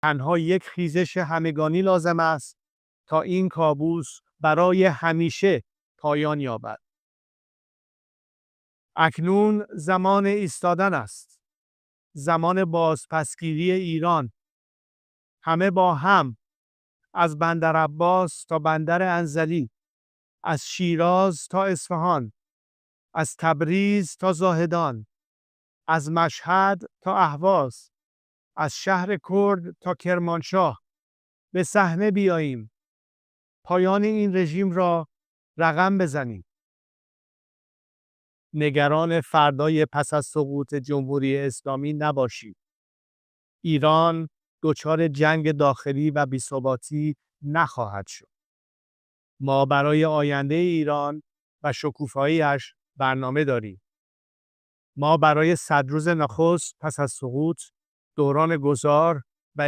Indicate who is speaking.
Speaker 1: تنها یک خیزش همگانی لازم است تا این کابوس برای همیشه پایان یابد. اکنون زمان ایستادن است. زمان بازپسگیری ایران. همه با هم، از بندر عباس تا بندر انزلی، از شیراز تا اصفهان، از تبریز تا زاهدان، از مشهد تا اهواز، از شهر کرد تا کرمانشاه به صحنه بیاییم. پایان این رژیم را رقم بزنیم. نگران فردای پس از سقوط جمهوری اسلامی نباشید. ایران دچار جنگ داخلی و بی‌ثباتی نخواهد شد. ما برای آینده ایران و شکوفایی‌اش برنامه داریم. ما برای 100 روز نخست پس از سقوط، دوران گذار و